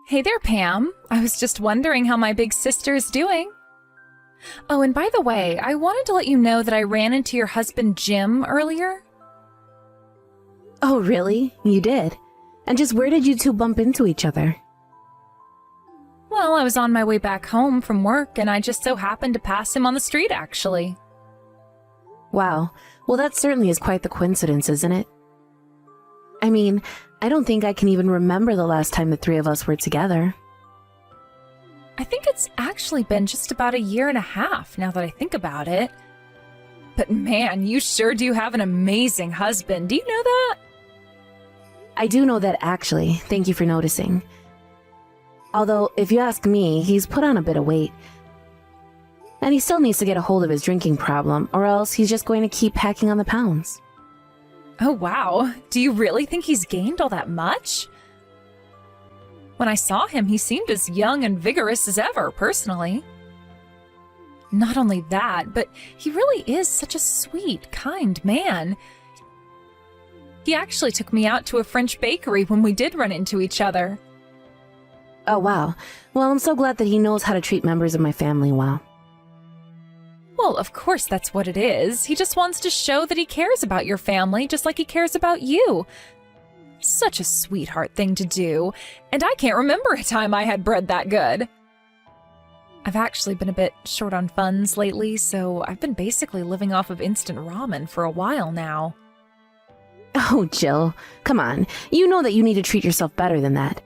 Hey there, Pam. I was just wondering how my big sister is doing. Oh, and by the way, I wanted to let you know that I ran into your husband Jim earlier. Oh, really? You did? And just where did you two bump into each other? Well, I was on my way back home from work, and I just so happened to pass him on the street, actually. Wow. Well, that certainly is quite the coincidence, isn't it? I mean, I don't think I can even remember the last time the three of us were together. I think it's actually been just about a year and a half, now that I think about it. But man, you sure do have an amazing husband. Do you know that? I do know that, actually. Thank you for noticing. Although, if you ask me, he's put on a bit of weight. And he still needs to get a hold of his drinking problem, or else he's just going to keep packing on the pounds. Oh, wow. Do you really think he's gained all that much? When I saw him, he seemed as young and vigorous as ever, personally. Not only that, but he really is such a sweet, kind man. He actually took me out to a French bakery when we did run into each other. Oh, wow. Well, I'm so glad that he knows how to treat members of my family well. Well, of course that's what it is. He just wants to show that he cares about your family, just like he cares about you. Such a sweetheart thing to do, and I can't remember a time I had bread that good. I've actually been a bit short on funds lately, so I've been basically living off of instant ramen for a while now. Oh, Jill, come on. You know that you need to treat yourself better than that.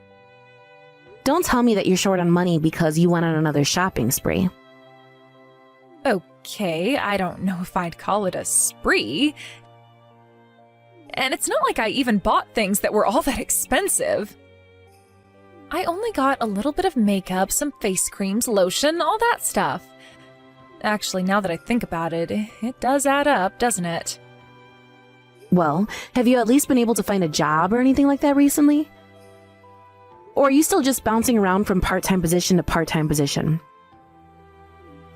Don't tell me that you're short on money because you went on another shopping spree. Okay, I don't know if I'd call it a spree. And it's not like I even bought things that were all that expensive. I only got a little bit of makeup, some face creams, lotion, all that stuff. Actually, now that I think about it, it does add up, doesn't it? Well, have you at least been able to find a job or anything like that recently? Or are you still just bouncing around from part-time position to part-time position?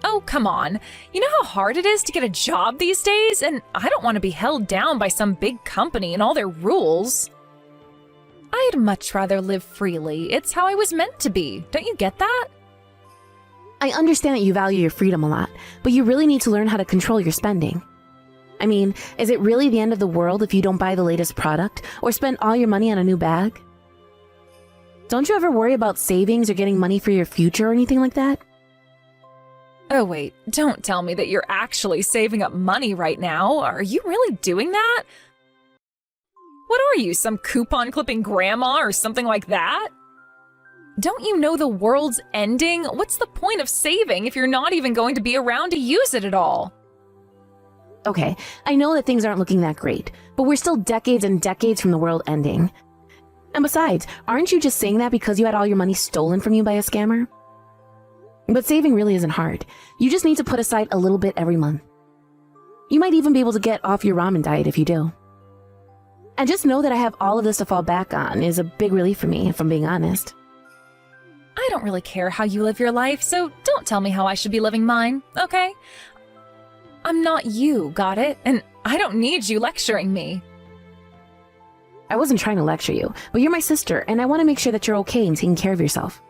Oh, come on. You know how hard it is to get a job these days? And I don't want to be held down by some big company and all their rules. I'd much rather live freely. It's how I was meant to be. Don't you get that? I understand that you value your freedom a lot, but you really need to learn how to control your spending. I mean, is it really the end of the world if you don't buy the latest product or spend all your money on a new bag? Don't you ever worry about savings or getting money for your future or anything like that? Oh wait, don't tell me that you're actually saving up money right now. Are you really doing that? What are you, some coupon clipping grandma or something like that? Don't you know the world's ending? What's the point of saving if you're not even going to be around to use it at all? Okay, I know that things aren't looking that great, but we're still decades and decades from the world ending. And besides, aren't you just saying that because you had all your money stolen from you by a scammer? But saving really isn't hard. You just need to put aside a little bit every month. You might even be able to get off your ramen diet if you do. And just know that I have all of this to fall back on is a big relief for me, if I'm being honest. I don't really care how you live your life, so don't tell me how I should be living mine, okay? I'm not you, got it? And I don't need you lecturing me. I wasn't trying to lecture you, but you're my sister, and I want to make sure that you're okay and taking care of yourself.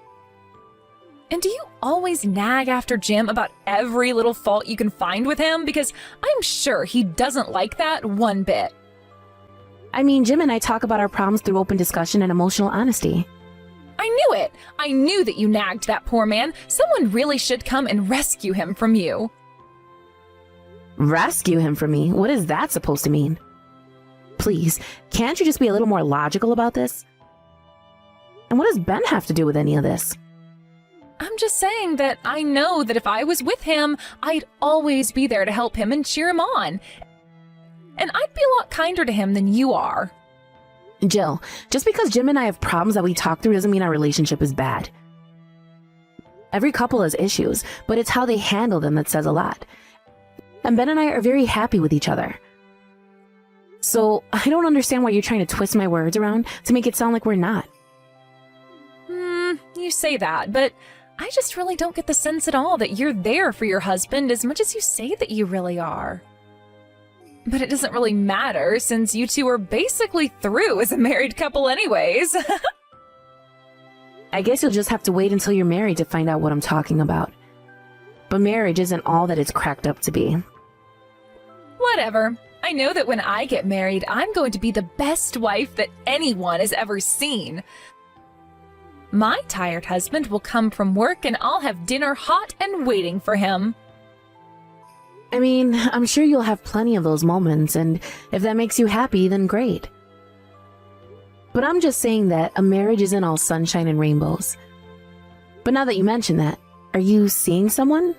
And do you always nag after Jim about every little fault you can find with him? Because I'm sure he doesn't like that one bit. I mean, Jim and I talk about our problems through open discussion and emotional honesty. I knew it! I knew that you nagged that poor man. Someone really should come and rescue him from you. Rescue him from me? What is that supposed to mean? Please, can't you just be a little more logical about this? And what does Ben have to do with any of this? I'm just saying that I know that if I was with him, I'd always be there to help him and cheer him on. And I'd be a lot kinder to him than you are. Jill, just because Jim and I have problems that we talk through doesn't mean our relationship is bad. Every couple has issues, but it's how they handle them that says a lot. And Ben and I are very happy with each other. So I don't understand why you're trying to twist my words around to make it sound like we're not. You say that, but I just really don't get the sense at all that you're there for your husband as much as you say that you really are. But it doesn't really matter since you two are basically through as a married couple anyways. I guess you'll just have to wait until you're married to find out what I'm talking about. But marriage isn't all that it's cracked up to be. Whatever. I know that when I get married, I'm going to be the best wife that anyone has ever seen. My tired husband will come from work and I'll have dinner hot and waiting for him. I mean, I'm sure you'll have plenty of those moments, and if that makes you happy, then great. But I'm just saying that a marriage isn't all sunshine and rainbows. But now that you mention that, are you seeing someone?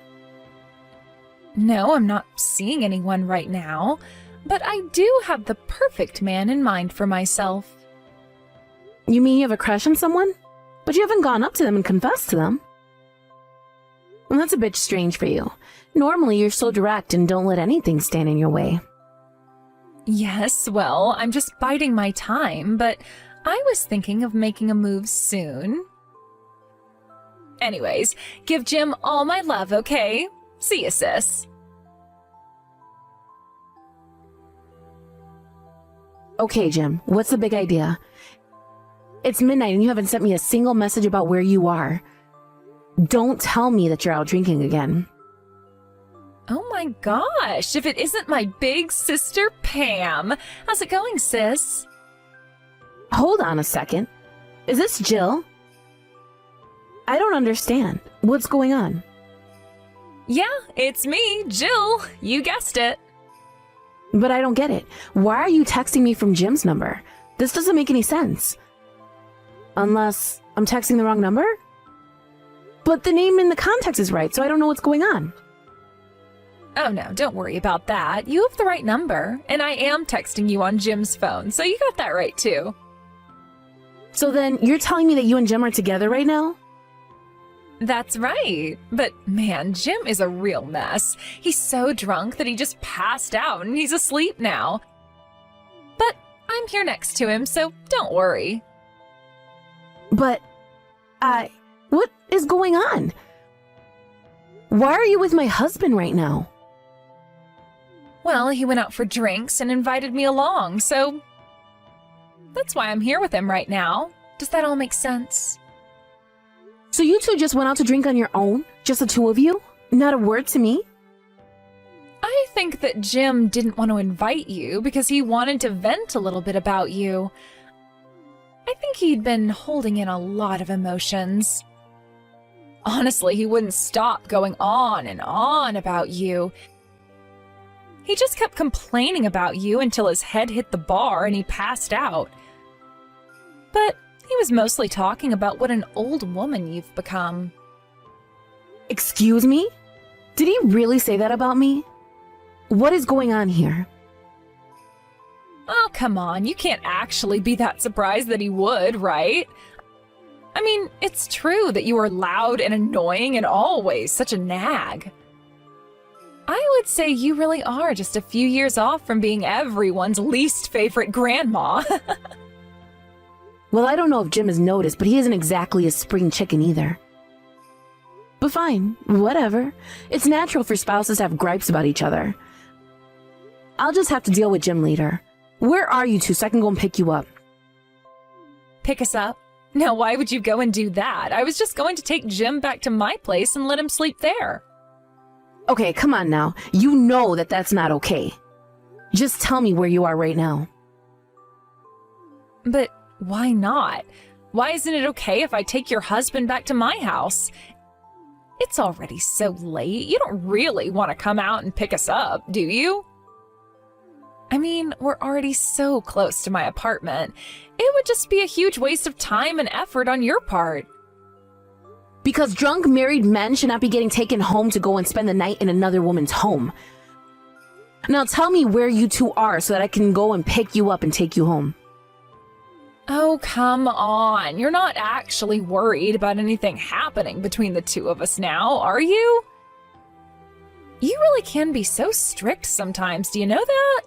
No, I'm not seeing anyone right now, but I do have the perfect man in mind for myself. You mean you have a crush on someone? But you haven't gone up to them and confessed to them. Well, that's a bit strange for you. Normally, you're so direct and don't let anything stand in your way. Yes, well, I'm just biding my time, but I was thinking of making a move soon. Anyways, give Jim all my love, okay? See ya, sis. Okay, Jim, what's the big idea? It's midnight and you haven't sent me a single message about where you are. Don't tell me that you're out drinking again. Oh my gosh, if it isn't my big sister Pam. How's it going, sis? Hold on a second. Is this Jill? I don't understand. What's going on? Yeah, it's me, Jill. You guessed it. But I don't get it. Why are you texting me from Jim's number? This doesn't make any sense. Unless I'm texting the wrong number? But the name in the context is right, so I don't know what's going on. Oh no, don't worry about that. You have the right number, and I am texting you on Jim's phone, so you got that right too. So then you're telling me that you and Jim are together right now? That's right. But man, Jim is a real mess. He's so drunk that he just passed out and he's asleep now. But I'm here next to him, so don't worry. But, what is going on? Why are you with my husband right now? Well, he went out for drinks and invited me along, so that's why I'm here with him right now. Does that all make sense? So you two just went out to drink on your own? Just the two of you? Not a word to me? I think that Jim didn't want to invite you because he wanted to vent a little bit about you. I think he'd been holding in a lot of emotions. Honestly, he wouldn't stop going on and on about you. He just kept complaining about you until his head hit the bar and he passed out. But he was mostly talking about what an old woman you've become. Excuse me? Did he really say that about me? What is going on here? Oh, come on, you can't actually be that surprised that he would, right? I mean, it's true that you are loud and annoying and always such a nag. I would say you really are just a few years off from being everyone's least favorite grandma. Well, I don't know if Jim has noticed, but he isn't exactly a spring chicken either. But fine, whatever. It's natural for spouses to have gripes about each other. I'll just have to deal with Jim later. Where are you two so I can go and pick you up? Pick us up? Now, why would you go and do that? I was just going to take Jim back to my place and let him sleep there. Okay, come on now. You know that that's not okay. Just tell me where you are right now. But why not? Why isn't it okay if I take your husband back to my house? It's already so late. You don't really want to come out and pick us up, do you? I mean, we're already so close to my apartment. It would just be a huge waste of time and effort on your part. Because drunk married men should not be getting taken home to go and spend the night in another woman's home. Now tell me where you two are so that I can go and pick you up and take you home. Oh, come on. You're not actually worried about anything happening between the two of us now, are you? You really can be so strict sometimes, do you know that?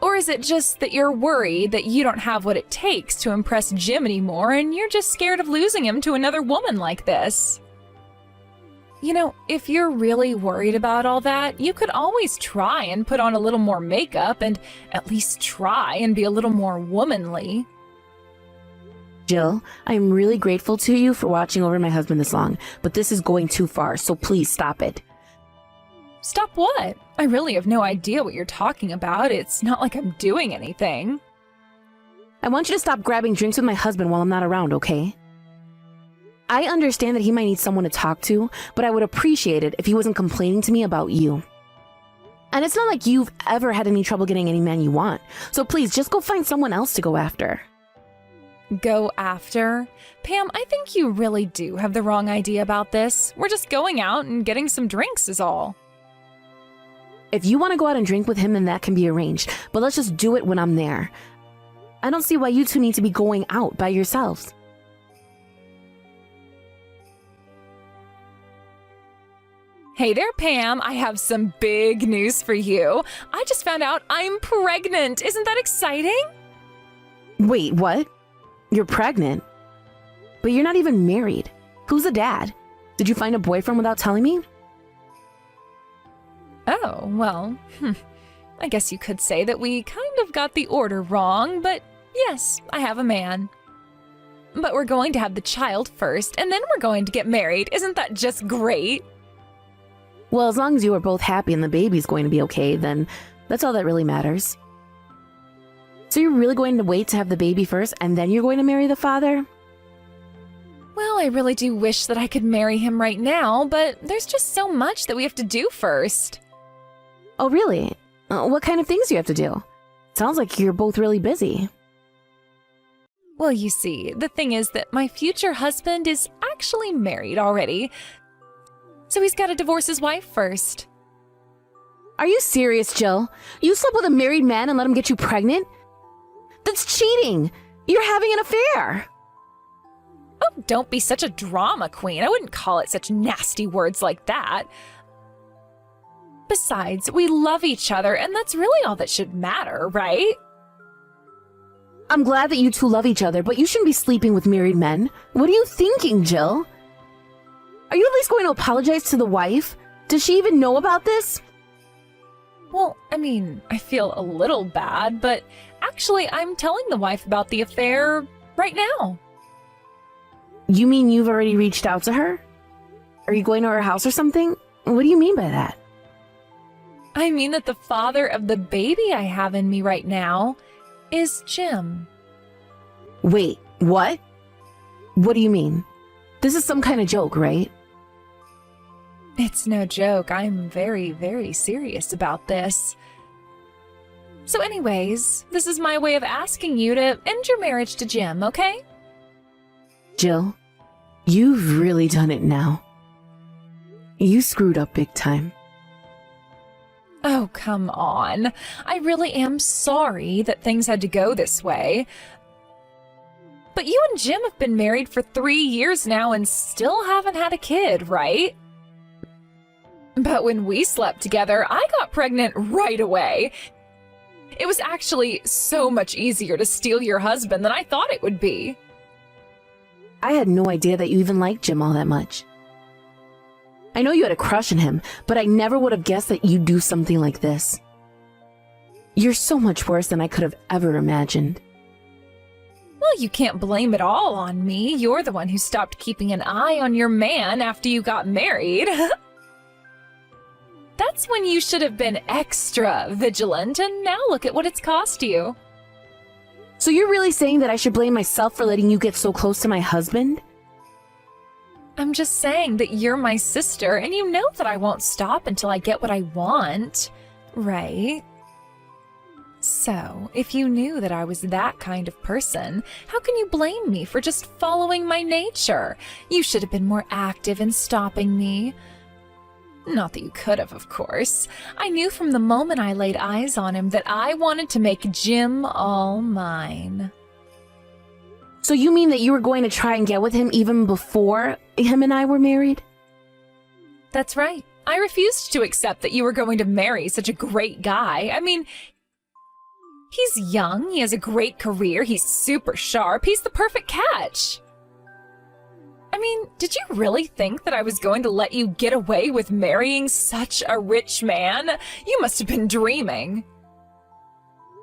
Or is it just that you're worried that you don't have what it takes to impress Jim anymore and you're just scared of losing him to another woman like this? You know, if you're really worried about all that, you could always try and put on a little more makeup and at least try and be a little more womanly. Jill, I am really grateful to you for watching over my husband this long, but this is going too far, so please stop it. Stop what? I really have no idea what you're talking about. It's not like I'm doing anything. I want you to stop grabbing drinks with my husband while I'm not around, okay? I understand that he might need someone to talk to, but I would appreciate it if he wasn't complaining to me about you. And it's not like you've ever had any trouble getting any man you want, so please just go find someone else to go after. Go after? Pam, I think you really do have the wrong idea about this. We're just going out and getting some drinks is all. If you want to go out and drink with him, then that can be arranged, but let's just do it when I'm there. I don't see why you two need to be going out by yourselves. Hey there, Pam. I have some big news for you. I just found out I'm pregnant. Isn't that exciting? Wait, what? You're pregnant? But you're not even married. Who's the dad? Did you find a boyfriend without telling me? Oh, well, I guess you could say that we kind of got the order wrong, but yes, I have a man. But we're going to have the child first, and then we're going to get married. Isn't that just great? Well, as long as you are both happy and the baby's going to be okay, then that's all that really matters. So you're really going to wait to have the baby first, and then you're going to marry the father? Well, I really do wish that I could marry him right now, but there's just so much that we have to do first. Oh, really? What kind of things do you have to do? Sounds like you're both really busy. Well, you see, the thing is that my future husband is actually married already, so he's got to divorce his wife first. Are you serious, Jill? You slept with a married man and let him get you pregnant? That's cheating! You're having an affair! Oh, don't be such a drama queen. I wouldn't call it such nasty words like that. Besides, we love each other, and that's really all that should matter, right? I'm glad that you two love each other, but you shouldn't be sleeping with married men. What are you thinking, Jill? Are you at least going to apologize to the wife? Does she even know about this? Well, I mean, I feel a little bad, but actually, I'm telling the wife about the affair right now. You mean you've already reached out to her? Are you going to her house or something? What do you mean by that? I mean that the father of the baby I have in me right now is Jim. Wait, what? What do you mean? This is some kind of joke, right? It's no joke. I'm very, very serious about this. So anyways, this is my way of asking you to end your marriage to Jim, okay? Jill, you've really done it now. You screwed up big time. Oh, come on. I really am sorry that things had to go this way. But you and Jim have been married for 3 years now and still haven't had a kid, right? But when we slept together, I got pregnant right away. It was actually so much easier to steal your husband than I thought it would be. I had no idea that you even liked Jim all that much. I know you had a crush on him, but I never would have guessed that you'd do something like this. You're so much worse than I could have ever imagined. Well, you can't blame it all on me. You're the one who stopped keeping an eye on your man after you got married. That's when you should have been extra vigilant, and now look at what it's cost you. So you're really saying that I should blame myself for letting you get so close to my husband? I'm just saying that you're my sister, and you know that I won't stop until I get what I want, right? So, if you knew that I was that kind of person, how can you blame me for just following my nature? You should have been more active in stopping me. Not that you could have, of course. I knew from the moment I laid eyes on him that I wanted to make Jim all mine. So you mean that you were going to try and get with him even before him and I were married? That's right. I refused to accept that you were going to marry such a great guy. I mean, he's young, he has a great career, he's super sharp, he's the perfect catch. I mean, did you really think that I was going to let you get away with marrying such a rich man? You must have been dreaming.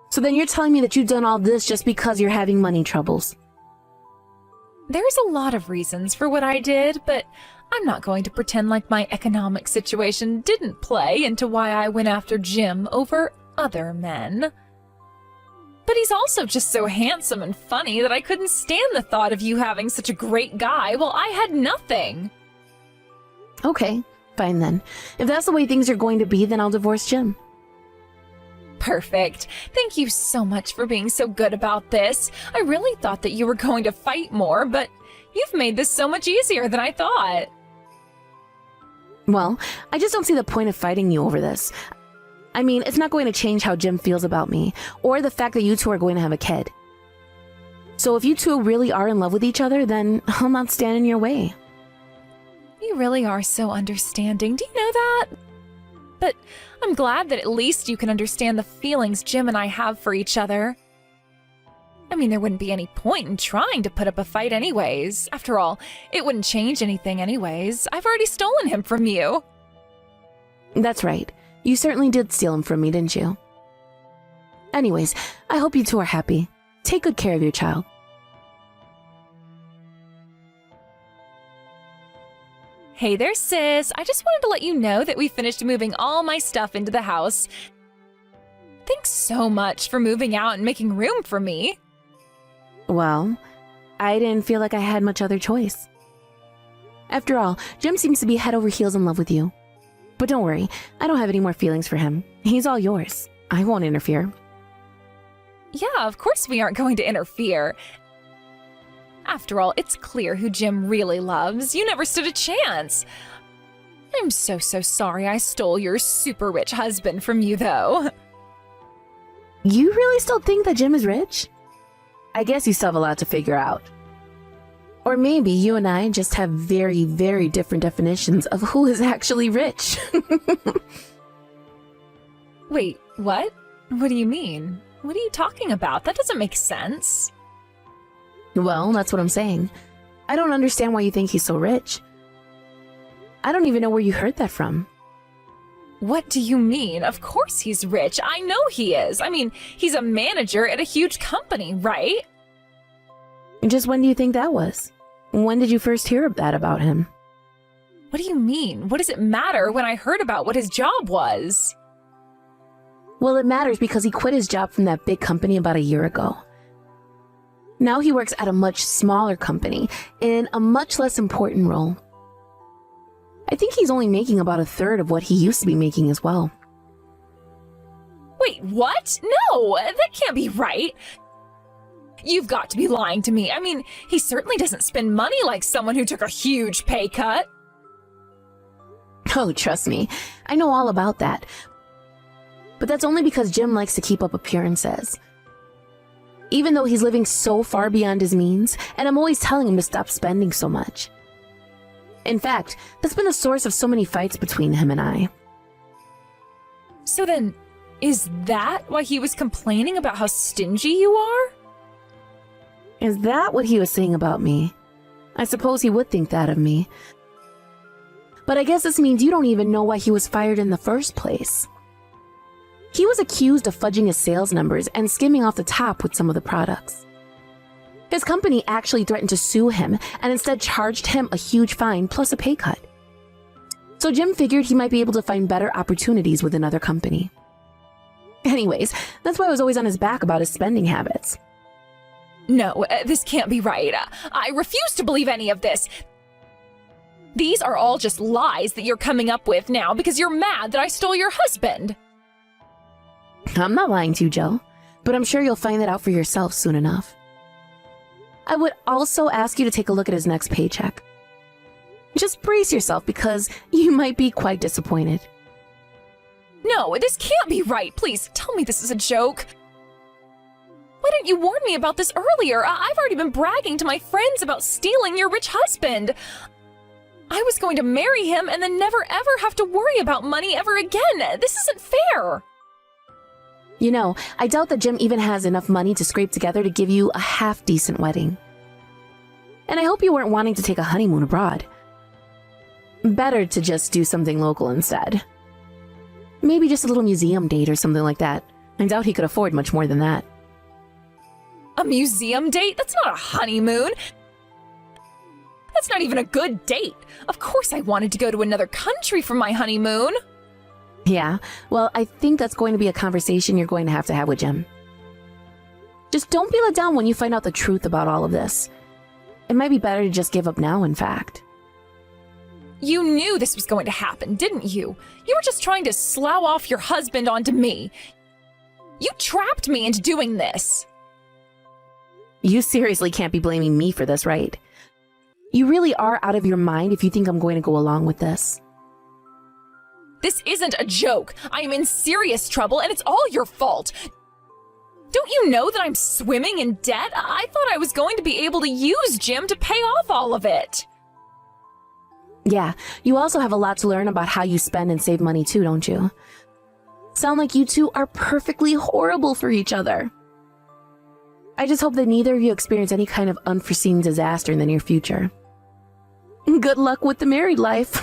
So then you're telling me that you've done all this just because you're having money troubles? There's a lot of reasons for what I did, but I'm not going to pretend like my economic situation didn't play into why I went after Jim over other men. But he's also just so handsome and funny that I couldn't stand the thought of you having such a great guy while I had nothing. Okay, fine then. If that's the way things are going to be, then I'll divorce Jim. Perfect. Thank you so much for being so good about this. I really thought that you were going to fight more, but you've made this so much easier than I thought. Well, I just don't see the point of fighting you over this. I mean, it's not going to change how Jim feels about me, or the fact that you two are going to have a kid. So if you two really are in love with each other, then I'll not stand in your way. You really are so understanding. Do you know that? But I'm glad that at least you can understand the feelings Jim and I have for each other. I mean, there wouldn't be any point in trying to put up a fight anyways. After all, it wouldn't change anything anyways. I've already stolen him from you. That's right. You certainly did steal him from me, didn't you? Anyways, I hope you two are happy. Take good care of your child. Hey there, sis. I just wanted to let you know that we finished moving all my stuff into the house. Thanks so much for moving out and making room for me. Well, I didn't feel like I had much other choice. After all, Jim seems to be head over heels in love with you. But don't worry, I don't have any more feelings for him. He's all yours. I won't interfere. Yeah, of course we aren't going to interfere. After all, it's clear who Jim really loves. You never stood a chance. I'm so sorry I stole your super rich husband from you, though. You really still think that Jim is rich? I guess you still have a lot to figure out. Or maybe you and I just have very, very different definitions of who is actually rich. Wait, what? What do you mean? What are you talking about? That doesn't make sense. Well, that's what I'm saying. I don't understand why you think he's so rich. I don't even know where you heard that from. What do you mean? Of course he's rich. I know he is. I mean, he's a manager at a huge company, right? Just when do you think that was? When did you first hear that about him? What do you mean? What does it matter when I heard about what his job was? Well, it matters because he quit his job from that big company about a year ago. Now he works at a much smaller company in a much less important role. I think he's only making about a third of what he used to be making as well. Wait, what? No, that can't be right. You've got to be lying to me. I mean, he certainly doesn't spend money like someone who took a huge pay cut. Oh, trust me, I know all about that. But that's only because Jim likes to keep up appearances. Even though he's living so far beyond his means, and I'm always telling him to stop spending so much. In fact, that's been a source of so many fights between him and I. So then, is that why he was complaining about how stingy you are? Is that what he was saying about me? I suppose he would think that of me. But I guess this means you don't even know why he was fired in the first place. He was accused of fudging his sales numbers and skimming off the top with some of the products. His company actually threatened to sue him and instead charged him a huge fine plus a pay cut. So Jim figured he might be able to find better opportunities with another company. Anyways, that's why I was always on his back about his spending habits. No, this can't be right. I refuse to believe any of this. These are all just lies that you're coming up with now because you're mad that I stole your husband. I'm not lying to you, Jill, but I'm sure you'll find that out for yourself soon enough. I would also ask you to take a look at his next paycheck. Just brace yourself because you might be quite disappointed. No, this can't be right. Please, tell me this is a joke. Why didn't you warn me about this earlier? I've already been bragging to my friends about stealing your rich husband. I was going to marry him and then never ever have to worry about money ever again. This isn't fair. You know, I doubt that Jim even has enough money to scrape together to give you a half-decent wedding. And I hope you weren't wanting to take a honeymoon abroad. Better to just do something local instead. Maybe just a little museum date or something like that. I doubt he could afford much more than that. A museum date? That's not a honeymoon. That's not even a good date. Of course I wanted to go to another country for my honeymoon. Yeah, well, I think that's going to be a conversation you're going to have with Jim. Just don't be let down when you find out the truth about all of this. It might be better to just give up now, in fact. You knew this was going to happen, didn't you? You were just trying to slough off your husband onto me. You trapped me into doing this. You seriously can't be blaming me for this, right? You really are out of your mind if you think I'm going to go along with this. This isn't a joke. I am in serious trouble, and it's all your fault. Don't you know that I'm swimming in debt? I thought I was going to be able to use Jim to pay off all of it. Yeah, you also have a lot to learn about how you spend and save money too, don't you? Sound like you two are perfectly horrible for each other. I just hope that neither of you experience any kind of unforeseen disaster in the near future. Good luck with the married life.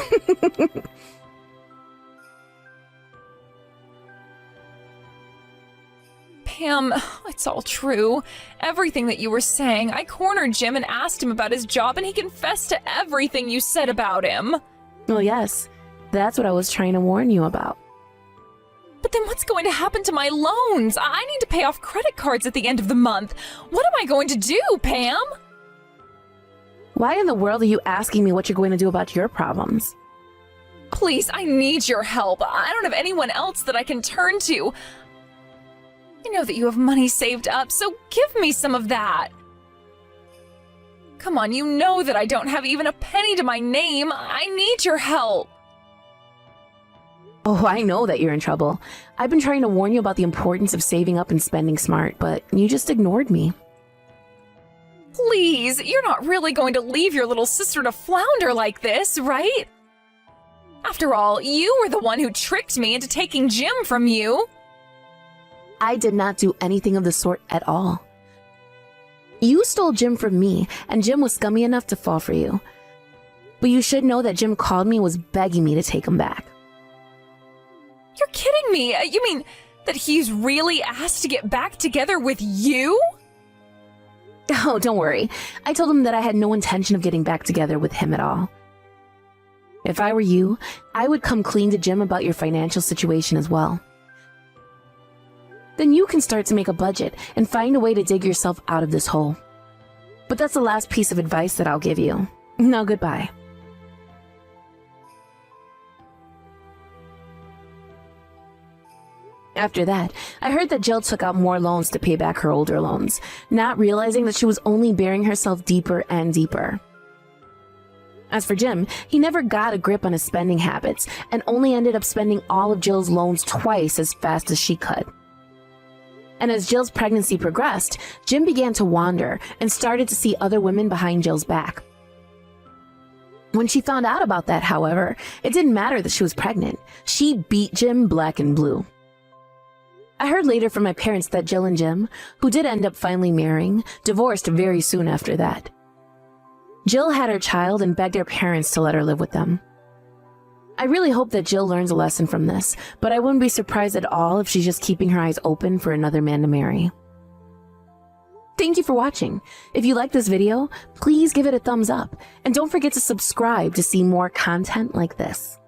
Pam, it's all true. Everything that you were saying. I cornered Jim and asked him about his job, and he confessed to everything you said about him. Well, yes, that's what I was trying to warn you about. But then what's going to happen to my loans? I need to pay off credit cards at the end of the month. What am I going to do, Pam? Why in the world are you asking me what you're going to do about your problems? Please, I need your help. I don't have anyone else that I can turn to. I know that you have money saved up, so give me some of that. Come on, you know that I don't have even a penny to my name. I need your help. Oh, I know that you're in trouble. I've been trying to warn you about the importance of saving up and spending smart, but you just ignored me. Please, you're not really going to leave your little sister to flounder like this, right? After all, you were the one who tricked me into taking Jim from you. I did not do anything of the sort at all. You stole Jim from me, and Jim was scummy enough to fall for you. But you should know that Jim called me and was begging me to take him back. You're kidding me. You mean that he's really asked to get back together with you? Oh, don't worry. I told him that I had no intention of getting back together with him at all. If I were you, I would come clean to Jim about your financial situation as well. Then you can start to make a budget and find a way to dig yourself out of this hole. But that's the last piece of advice that I'll give you. Now, goodbye. After that, I heard that Jill took out more loans to pay back her older loans, not realizing that she was only burying herself deeper and deeper. As for Jim, he never got a grip on his spending habits and only ended up spending all of Jill's loans twice as fast as she could. And as Jill's pregnancy progressed, Jim began to wander and started to see other women behind Jill's back. When she found out about that, however, it didn't matter that she was pregnant. She beat Jim black and blue. I heard later from my parents that Jill and Jim, who did end up finally marrying, divorced very soon after that. Jill had her child and begged her parents to let her live with them. I really hope that Jill learns a lesson from this, but I wouldn't be surprised at all if she's just keeping her eyes open for another man to marry. Thank you for watching. If you liked this video, please give it a thumbs up, and don't forget to subscribe to see more content like this.